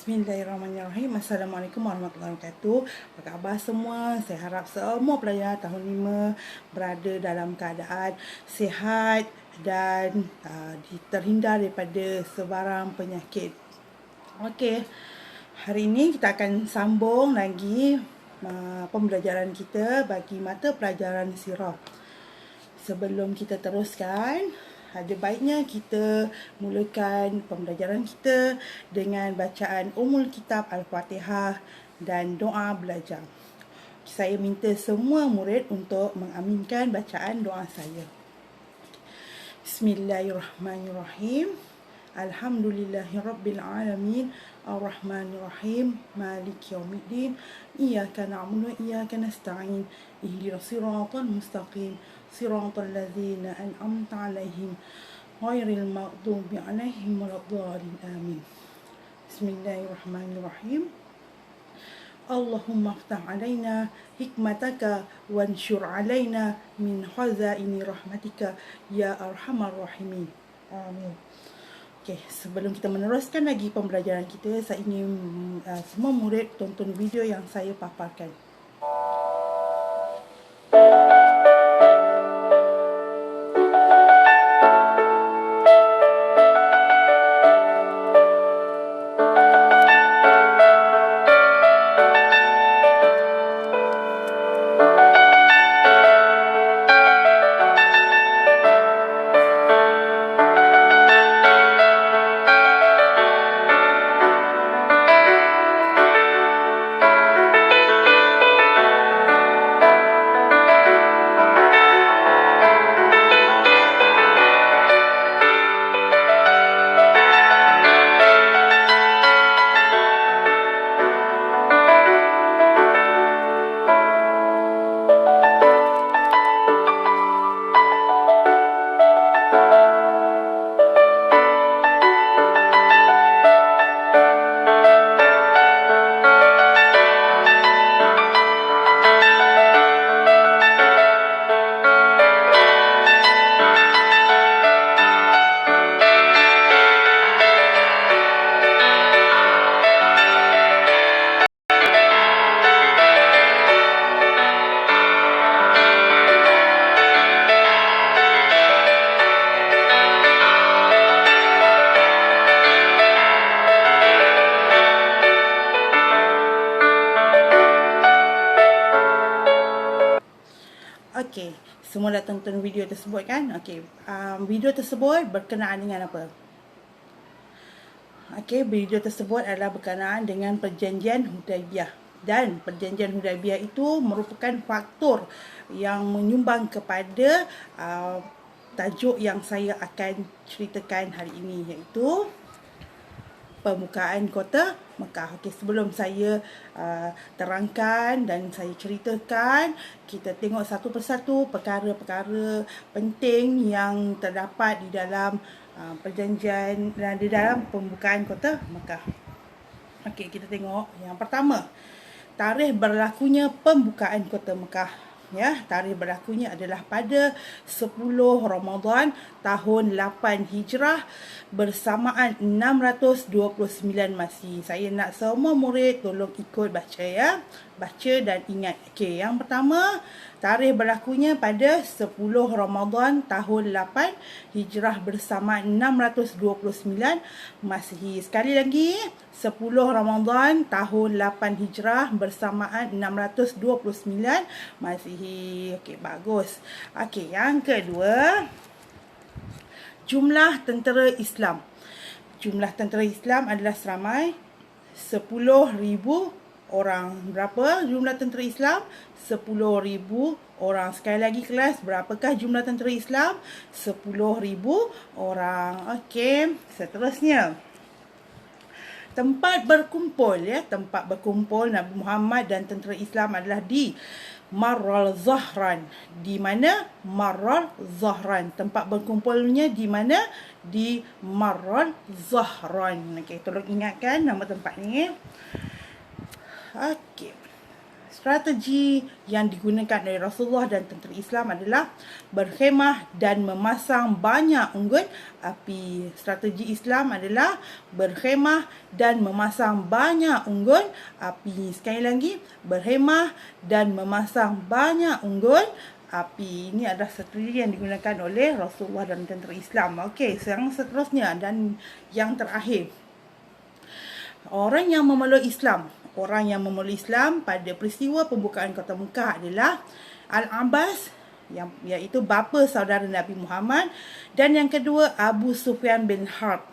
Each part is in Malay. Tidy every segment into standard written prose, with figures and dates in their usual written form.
Bismillahirrahmanirrahim. Assalamualaikum warahmatullahi wabarakatuh. Apa khabar semua? Saya harap semua pelajar tahun 5 berada dalam keadaan sihat dan terhindar daripada sebarang penyakit. Okey. Hari ini kita akan sambung lagi pembelajaran kita bagi mata pelajaran sirah. Sebelum kita teruskan, ada baiknya kita mulakan pembelajaran kita dengan bacaan Kitab Al-Fatihah dan doa belajar. Saya minta semua murid untuk mengaminkan bacaan doa saya. Bismillahirrahmanirrahim. Alhamdulillahirabbil alamin. Ar-Rahmanir-Rahim. Maliki yaumiddin. Iyyaka na'budu wa iyyaka nasta'in. Ihdinas siratal mustaqim. Siratal ladzina an'amta 'alaihim ghairil maghdubi 'alaihim waladdallin. Amin. Bismillahirrahmanirrahim. Allahumma aftah 'alaina hikmataka wanshur 'alaina min khazaini rahmatika ya arhamar rahimin. Amin. Okey, sebelum kita meneruskan lagi pembelajaran kita, saya ingin semua murid tonton video yang saya paparkan. Okey, semua dah tonton video tersebut kan? Okey, video tersebut berkenaan dengan apa? Okey, video tersebut adalah berkenaan dengan perjanjian Hudaibiyah. Dan perjanjian Hudaibiyah itu merupakan faktor yang menyumbang kepada tajuk yang saya akan ceritakan hari ini, iaitu pembukaan kota Mekah. Okey, sebelum saya terangkan dan saya ceritakan, kita tengok satu persatu perkara-perkara penting yang terdapat di dalam perjanjian dan di dalam pembukaan kota Mekah. Okey, kita tengok yang pertama, tarikh berlakunya pembukaan kota Mekah. Ya, tarikh berlakunya adalah pada 10 Ramadan tahun 8 Hijrah bersamaan 629 Masihi. Saya nak semua murid tolong ikut baca ya. Baca dan ingat. Okey, yang pertama, tarikh berlakunya pada 10 Ramadan tahun 8 Hijrah bersamaan 629 Masihi. Sekali lagi, 10 Ramadan tahun 8 Hijrah bersamaan 629 Masihi. Okey, bagus. Okey, yang kedua, jumlah tentera Islam. Jumlah tentera Islam adalah seramai 10,000 orang. Berapa jumlah tentera Islam? 10,000 orang. Sekali lagi kelas, berapakah jumlah tentera Islam? 10,000 orang. Okey, seterusnya, tempat berkumpul ya, tempat berkumpul Nabi Muhammad dan tentera Islam adalah di Marral Zahran. Di mana? Marral Zahran. Tempat berkumpulnya di mana? Di Marral Zahran. Okey, tolong ingatkan nama tempat ni. Okey. strategi yang digunakan oleh Rasulullah dan tentera Islam adalah berkhemah dan memasang banyak unggun api. Strategi Islam adalah berkhemah dan memasang banyak unggun api. Sekali lagi, berkhemah dan memasang banyak unggun api. Ini adalah strategi yang digunakan oleh Rasulullah dan tentera Islam. Okey, yang seterusnya dan yang terakhir. Orang yang memeluk Islam. Orang yang memeluk Islam pada peristiwa pembukaan kota Mekah adalah Al-Abbas, iaitu bapa saudara Nabi Muhammad, dan yang kedua Abu Sufyan bin Harb.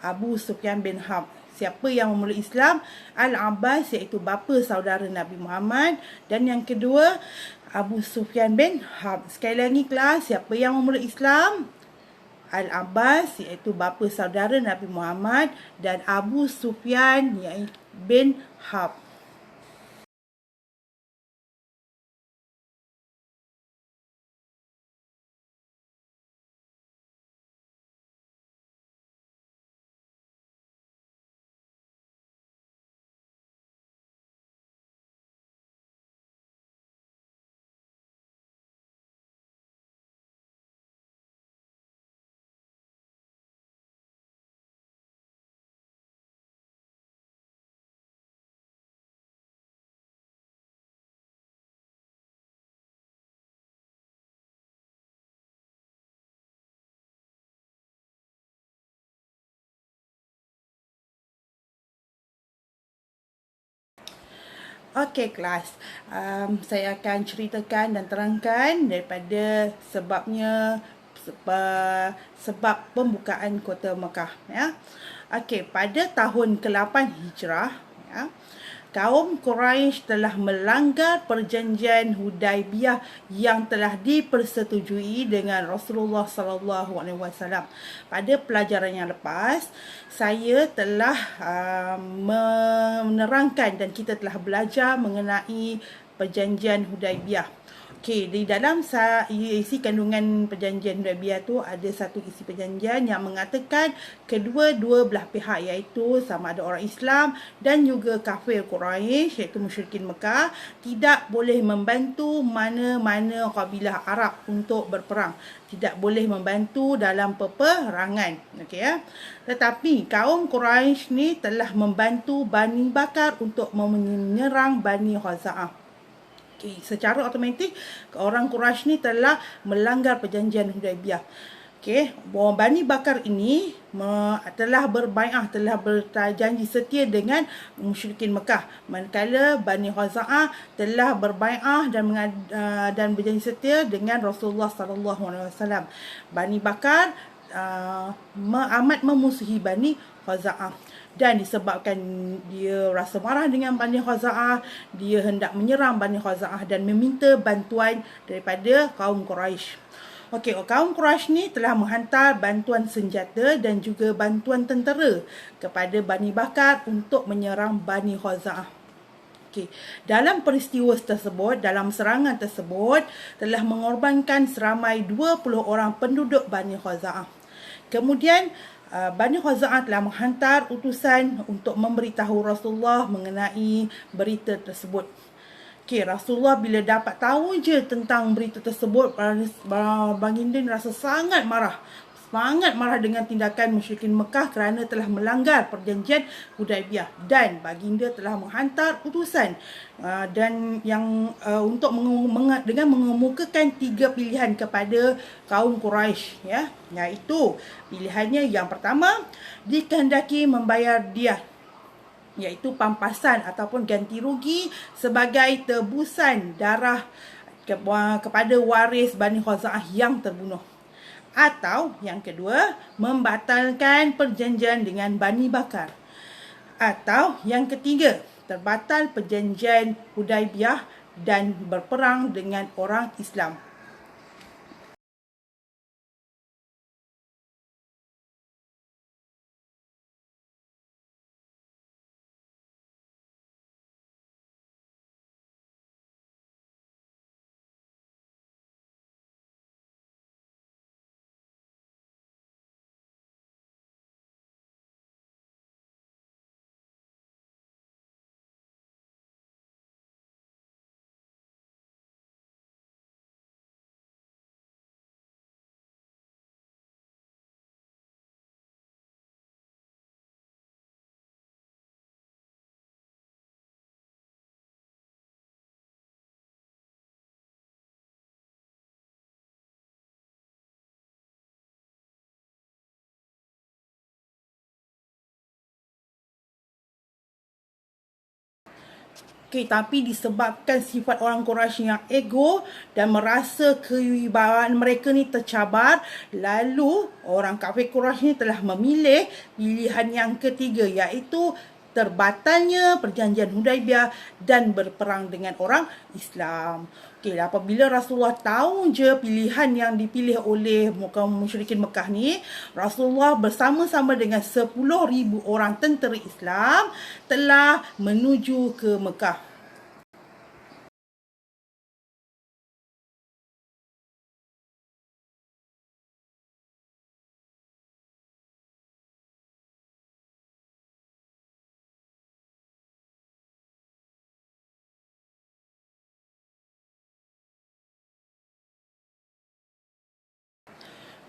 Abu Sufyan bin Harb. Siapa yang memeluk Islam? Al-Abbas, iaitu bapa saudara Nabi Muhammad, dan yang kedua Abu Sufyan bin Harb. Sekali lagi kelas, siapa yang memeluk Islam? Al-Abbas, iaitu bapa saudara Nabi Muhammad, dan Abu Sufyan bin Harb. Okey kelas, saya akan ceritakan dan terangkan daripada sebab pembukaan kota Mekah. Ya. Okey, pada tahun ke-8 Hijrah, ya, kaum Quraisy telah melanggar perjanjian Hudaibiyah yang telah dipersetujui dengan Rasulullah sallallahu alaihi wasallam. Pada pelajaran yang lepas, saya telah menerangkan dan kita telah belajar mengenai perjanjian Hudaibiyah. Okey, di dalam isi kandungan perjanjian Hudaibiyah tu ada satu isi perjanjian yang mengatakan kedua-dua belah pihak, iaitu sama ada orang Islam dan juga kafir Quraisy, iaitu musyrikin Mekah, tidak boleh membantu mana-mana kabilah Arab untuk berperang. Tidak boleh membantu dalam peperangan. Okey ya. Tetapi kaum Quraisy ni telah membantu Bani Bakar untuk menyerang Bani Khaza'ah. Okay, secara automatik orang Quraisy ni telah melanggar perjanjian Hudaibiyah. Okey, Bani Bakar ini telah berbai'ah, telah berjanji setia dengan musyrikin Mekah. Manakala Bani Khaza'ah telah berbai'ah dan berjanji setia dengan Rasulullah sallallahu alaihi wasallam. Bani Bakar amat memusuhi Bani Khaza'ah. Dan disebabkan dia rasa marah dengan Bani Khaza'ah, dia hendak menyerang Bani Khaza'ah dan meminta bantuan daripada kaum Quraisy. Okey, kaum Quraisy ni telah menghantar bantuan senjata dan juga bantuan tentera kepada Bani Bakar untuk menyerang Bani Khaza'ah. Okey, dalam peristiwa tersebut, dalam serangan tersebut telah mengorbankan seramai 20 orang penduduk Bani Khaza'ah. Kemudian Bani Khaza'ah telah menghantar utusan untuk memberitahu Rasulullah mengenai berita tersebut. Okey, Rasulullah bila dapat tahu je tentang berita tersebut, baginda rasa sangat marah. Sangat marah dengan tindakan musyrikin Mekah kerana telah melanggar perjanjian Hudaibiyah, dan baginda telah menghantar utusan dan yang untuk dengan mengemukakan 3 pilihan kepada kaum Quraisy, ya, iaitu pilihannya yang pertama, dikehendaki membayar diah, iaitu pampasan ataupun ganti rugi sebagai tebusan darah kepada waris Bani Khaza'ah yang terbunuh. Atau yang kedua, membatalkan perjanjian dengan Bani Bakar. Atau yang ketiga, terbatal perjanjian Hudaibiyah dan berperang dengan orang Islam. Okay, tapi disebabkan sifat orang Quraisy yang ego dan merasa kewibawaan mereka ni tercabar, lalu orang kafir Quraisy ni telah memilih pilihan yang ketiga, iaitu terbatalnya perjanjian Hudaibiyah dan berperang dengan orang Islam. Okey, apabila Rasulullah tahu je pilihan yang dipilih oleh kaum musyrikin Mekah ni, Rasulullah bersama-sama dengan 10,000 orang tentera Islam telah menuju ke Mekah.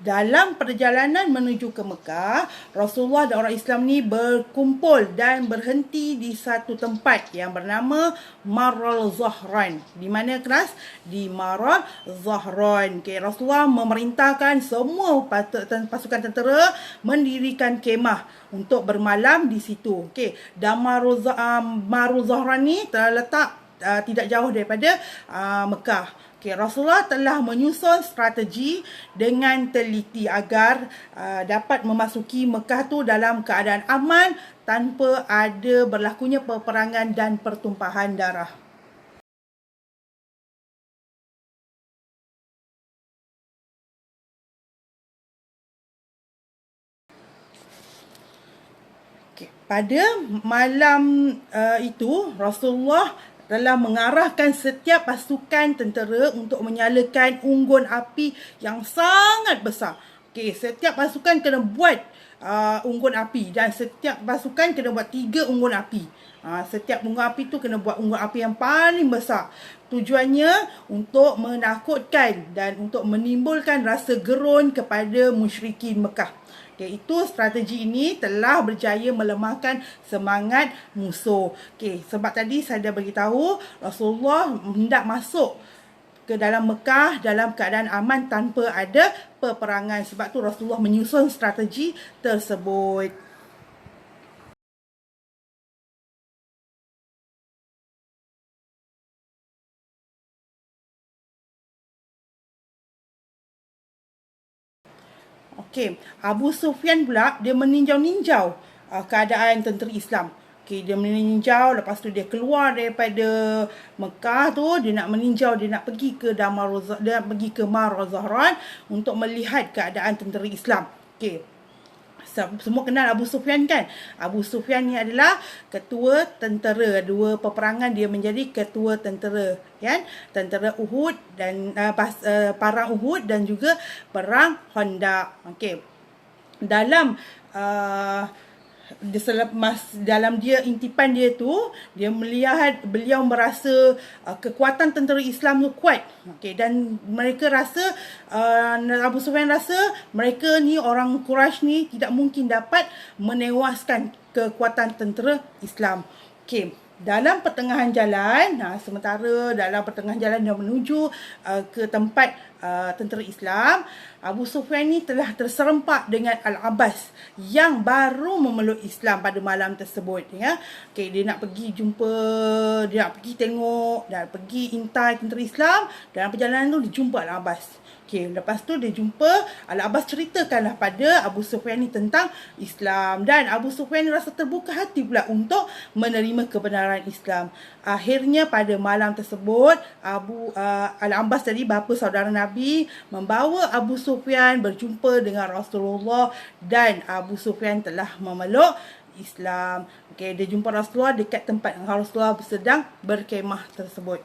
Dalam perjalanan menuju ke Mekah, Rasulullah dan orang Islam ni berkumpul dan berhenti di satu tempat yang bernama Marral Zahran. Di mana kelas? Di Marral Zahran. Okay, Rasulullah memerintahkan semua pasukan tentera mendirikan kemah untuk bermalam di situ. Okay, dan Marral Zahran ni terletak tidak jauh daripada Mekah. Okay, Rasulullah telah menyusun strategi dengan teliti agar dapat memasuki Mekah tu dalam keadaan aman tanpa ada berlakunya peperangan dan pertumpahan darah. Okay. Pada malam itu, Rasulullah telah mengarahkan setiap pasukan tentera untuk menyalakan unggun api yang sangat besar. Okey, setiap pasukan kena buat unggun api dan setiap pasukan kena buat 3 unggun api. Setiap unggun api tu kena buat unggun api yang paling besar. Tujuannya untuk menakutkan dan untuk menimbulkan rasa gerun kepada musyrikin Mekah. Iaitu strategi ini telah berjaya melemahkan semangat musuh. Okey, sebab tadi saya dah beritahu Rasulullah hendak masuk ke dalam Mekah dalam keadaan aman tanpa ada peperangan. Sebab tu Rasulullah menyusun strategi tersebut. Okey, Abu Sufyan pula dia meninjau-ninjau keadaan tentera Islam. Okey, dia meninjau, lepas tu dia keluar daripada Mekah tu, dia nak meninjau, dia nak pergi ke dia nak pergi ke Marral Zahran untuk melihat keadaan tentera Islam. Okey. Semua kenal Abu Sufyan kan? Abu Sufyan ni adalah ketua tentera. Dua peperangan dia menjadi ketua tentera, kan? Tentera Uhud dan perang Uhud dan juga perang Khandaq. Okey. Dalam dalam dia intipan dia tu, dia melihat beliau merasa kekuatan tentera Islam tu kuat. Okey, dan mereka rasa Abu Sufyan rasa mereka ni orang Quraisy ni tidak mungkin dapat menewaskan kekuatan tentera Islam. Okey, dalam pertengahan jalan, sementara dalam pertengahan jalan dia menuju ke tempat tentera Islam, Abu Sufyan ni telah terserempak dengan Al-Abbas yang baru memeluk Islam pada malam tersebut, ya. Okey, dia nak pergi jumpa, dia nak pergi tengok, dan pergi intai tentera Islam. Dalam perjalanan tu dia jumpa Al-Abbas. Okey, lepas tu dia jumpa Al-Abbas, ceritakanlah pada Abu Sufyan ni tentang Islam, dan Abu Sufyan rasa terbuka hati pula untuk menerima kebenaran Islam. Akhirnya pada malam tersebut Al-Abbas tadi, bapa saudara Nabi, membawa Abu Sufyan berjumpa dengan Rasulullah dan Abu Sufyan telah memeluk Islam. Okey, dia jumpa Rasulullah dekat tempat Rasulullah sedang berkemah tersebut.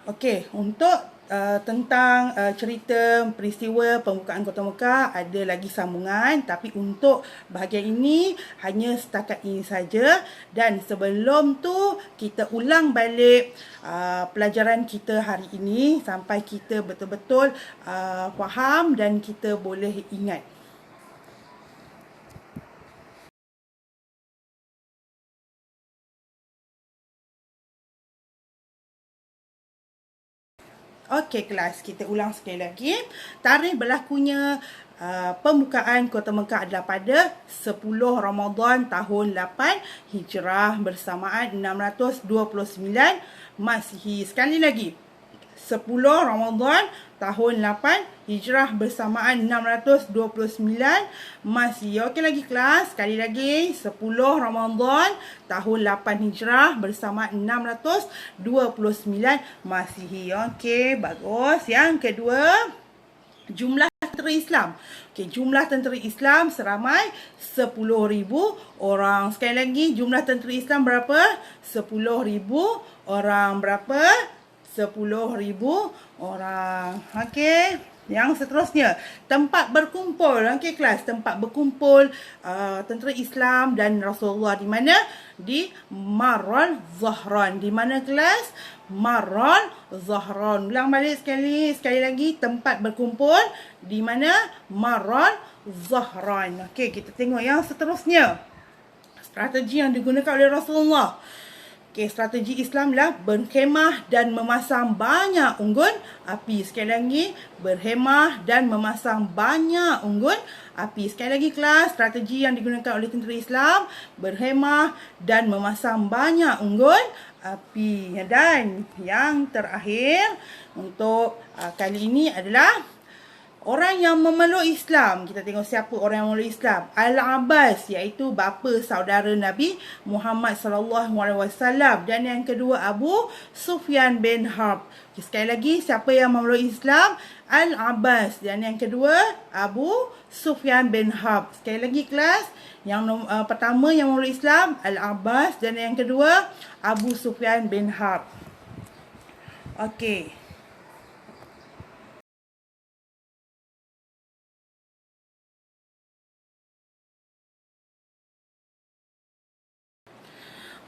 Okey, untuk tentang cerita peristiwa pembukaan Kota Mekah ada lagi sambungan, tapi untuk bahagian ini hanya setakat ini saja. Dan sebelum tu kita ulang balik pelajaran kita hari ini sampai kita betul-betul faham dan kita boleh ingat. Okey kelas, kita ulang sekali lagi. Tarikh berlakunya pembukaan Kota Mekah adalah pada 10 Ramadan tahun 8 Hijrah bersamaan 629 Masihi. Sekali lagi. 10 Ramadan tahun 8 Hijrah bersamaan 629 Masihi. Okey lagi kelas, sekali lagi 10 Ramadan tahun 8 Hijrah bersamaan 629 Masihi. Okey, bagus. Yang kedua, jumlah tentera Islam. Okey, jumlah tentera Islam seramai 10,000 orang. Sekali lagi, jumlah tentera Islam berapa? 10,000 orang. Berapa? 10,000 orang. Okey. Yang seterusnya, tempat berkumpul. Okey kelas, tempat berkumpul tentera Islam dan Rasulullah di mana? Di Marul Zahran. Di mana kelas? Marul Zahran. Ulang balik sekali lagi, tempat berkumpul di mana? Marul Zahran. Okey, kita tengok yang seterusnya. Strategi yang digunakan oleh Rasulullah. Okey, strategi Islam lah berkhemah dan memasang banyak unggun api. Sekali lagi, berkhemah dan memasang banyak unggun api. Sekali lagi kelas, strategi yang digunakan oleh tentera Islam, berkhemah dan memasang banyak unggun api. Dan yang terakhir untuk kali ini adalah orang yang memeluk Islam. Kita tengok siapa orang yang memeluk Islam. Al-Abbas, iaitu bapa saudara Nabi Muhammad SAW. Dan yang kedua, Abu Sufyan bin Harb. Sekali lagi, siapa yang memeluk Islam? Al-Abbas. Dan yang kedua, Abu Sufyan bin Harb. Sekali lagi kelas, yang pertama yang memeluk Islam, Al-Abbas. Dan yang kedua, Abu Sufyan bin Harb. Okey.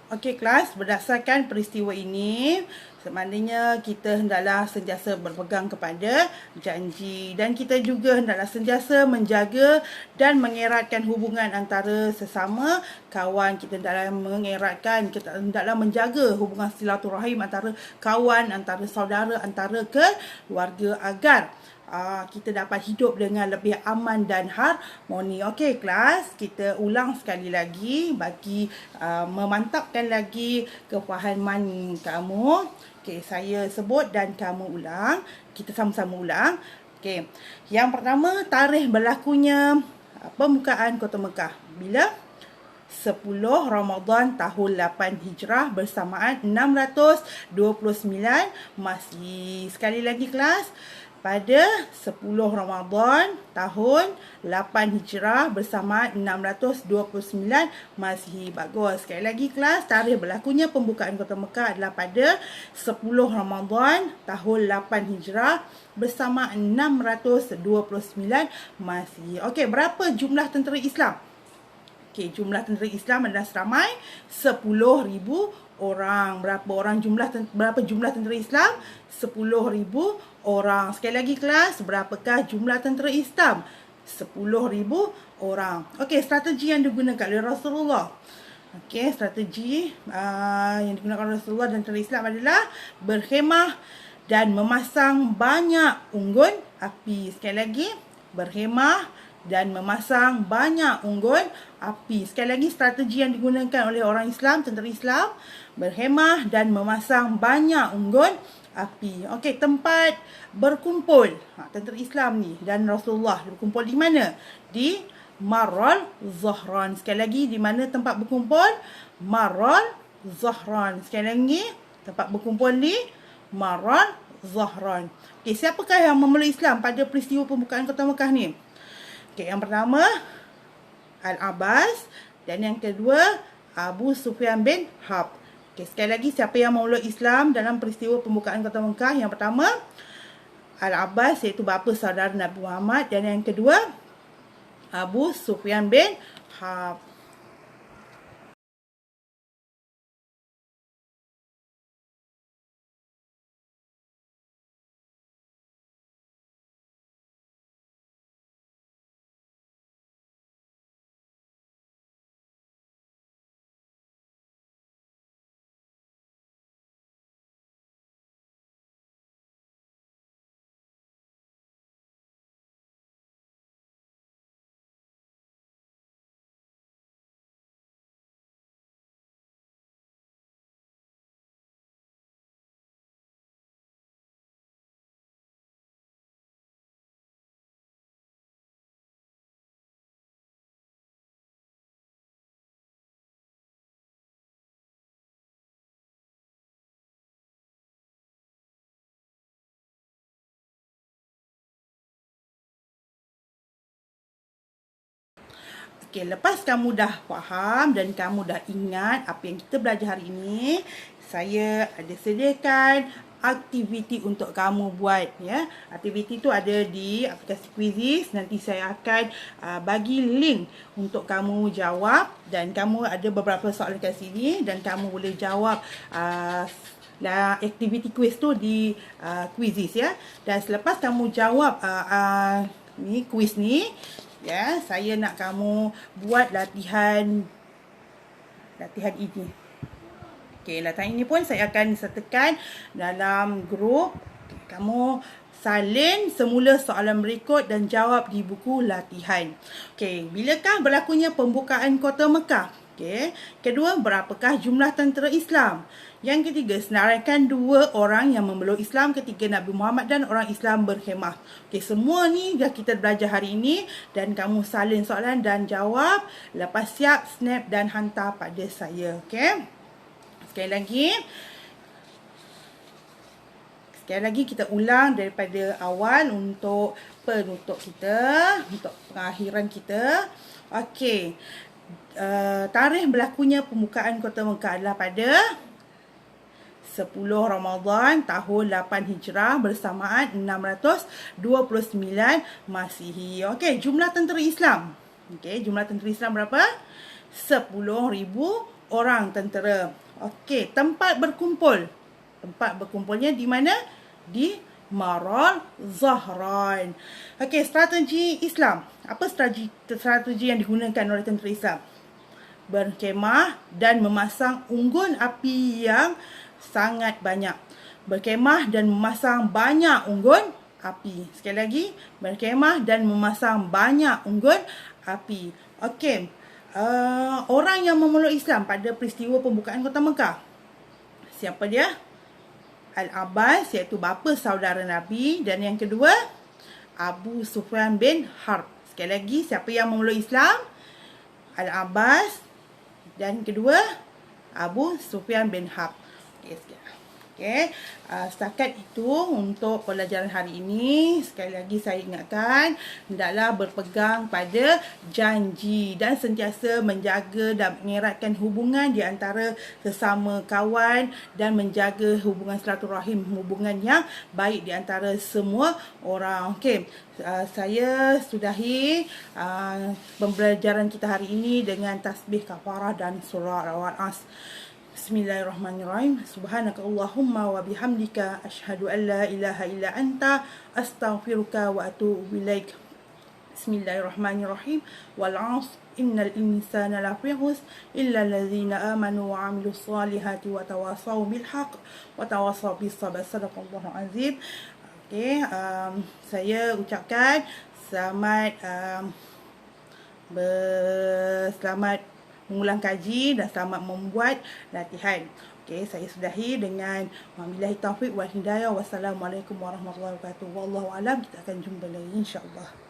Okey kelas, berdasarkan peristiwa ini, semandainya kita hendaklah sentiasa berpegang kepada janji dan kita juga hendaklah sentiasa menjaga dan mengeratkan hubungan antara sesama kawan. Kita hendaklah menjaga hubungan silaturahim antara kawan, antara saudara, antara keluarga agar kita dapat hidup dengan lebih aman dan harmoni. Okey kelas, kita ulang sekali lagi bagi memantapkan lagi kefahaman kamu. Okey, saya sebut dan kamu ulang. Kita sama-sama ulang. Okey. Yang pertama, tarikh berlakunya pembukaan Kota Mekah. Bila? 10 Ramadan tahun 8 Hijrah bersamaan 629 Masihi. Sekali lagi kelas, pada 10 Ramadan tahun 8 Hijrah bersama 629 Masihi. Bagus. Sekali lagi kelas, tarikh berlakunya pembukaan Kota Mekah adalah pada 10 Ramadan tahun 8 Hijrah bersama 629 Masihi. Okey, berapa jumlah tentera Islam? Okey, jumlah tentera Islam adalah seramai 10,000 orang. Berapa jumlah tentera Islam? 10,000 orang. Sekali lagi kelas, berapakah jumlah tentera Islam? 10,000 orang. Okey, strategi yang digunakan oleh Rasulullah. Okey, strategi yang digunakan oleh Rasulullah dan tentera Islam adalah berkhemah dan memasang banyak unggun api. Sekali lagi, berkhemah dan memasang banyak unggun api. Sekali lagi, strategi yang digunakan oleh orang Islam, tentera Islam, berkhemah dan memasang banyak unggun api. Okey, tempat berkumpul tentera Islam ni dan Rasulullah berkumpul di mana? Di Marul Zahran. Sekali lagi, di mana tempat berkumpul? Marul Zahran. Sekali lagi, tempat berkumpul di Marul Zahran. Okey, siapakah yang memeluk Islam pada peristiwa pembukaan Kota Mekah ni? Okey, yang pertama Al-Abbas dan yang kedua Abu Sufyan bin Harb. Okey, sekali lagi, siapa yang memeluk Islam dalam peristiwa pembukaan Kota Mekah? Yang pertama Al-Abbas, iaitu bapa saudara Nabi Muhammad, dan yang kedua Abu Sufyan bin Harb. Okey, lepas kamu dah faham dan kamu dah ingat apa yang kita belajar hari ini, saya ada sediakan aktiviti untuk kamu buat ya. Aktiviti tu ada di aplikasi Quizizz. Nanti saya akan bagi link untuk kamu jawab, dan kamu ada beberapa soalan kat sini dan kamu boleh jawab aktiviti quiz tu di Quizizz ya. Dan selepas kamu jawab ni quiz ni ya, saya nak kamu buat latihan ini. Okey, latihan ini pun saya akan sertakan dalam grup. Okay, kamu salin semula soalan berikut dan jawab di buku latihan. Okey, bilakah berlakunya pembukaan Kota Mekah? Okey. Kedua, berapakah jumlah tentera Islam? Yang ketiga, senaraikan 2 orang yang memeluk Islam ketika Nabi Muhammad dan orang Islam berkhemah. Okey, semua ni dah kita belajar hari ini, dan kamu salin soalan dan jawab. Lepas siap, snap dan hantar pada saya. Okey. Sekali lagi kita ulang daripada awal untuk penutup kita, untuk pengakhiran kita. Okey. Tarikh berlakunya pembukaan Kota Mekah adalah pada 10 Ramadan tahun 8 Hijrah bersamaan 629 Masihi. Okey, jumlah tentera Islam. Okey, jumlah tentera Islam berapa? 10,000 orang tentera. Okey, tempat berkumpul. Tempat berkumpulnya di mana? Di Marul Zahran. Okey, strategi Islam. Apa strategi yang digunakan oleh tentera Islam? Berkemah dan memasang unggun api yang sangat banyak. Berkemah dan memasang banyak unggun api. Sekali lagi, berkemah dan memasang banyak unggun api. Okey, orang yang memeluk Islam pada peristiwa pembukaan Kota Mekah, siapa dia? Al-Abbas, iaitu bapa saudara Nabi. Dan yang kedua, Abu Sufyan bin Harb. Sekali lagi, siapa yang memeluk Islam? Al-Abbas. Dan kedua, Abu Sufyan bin Harb. Okey, setakat itu untuk pelajaran hari ini. Sekali lagi saya ingatkan, hendaklah berpegang pada janji dan sentiasa menjaga dan mengeratkan hubungan di antara sesama kawan, dan menjaga hubungan silaturahim, hubungan yang baik di antara semua orang. Okey, saya sudahi pembelajaran kita hari ini dengan tasbih kafarah dan surah Al-As. Bismillahirrahmanirrahim. Subhanaka Allahumma wa bihamdika asyhadu an la ilaha illa anta astaghfiruka wa atubu ilaik. Bismillahirrahmanirrahim. Wal 'asr innal insana lafi khusr illa allazina amanu wa 'amilus solihati wa tawasaw bil haqq wa tawasaw bis sabr. Sadaqallahu azim. Okey, saya ucapkan selamat mengulang kaji dan selamat membuat latihan. Okey, saya sudahi dengan wabillahi taufiq wal hidayah. Wassalamualaikum warahmatullahi wabarakatuh. Wallahu alam. Kita akan jumpa lagi insya-Allah.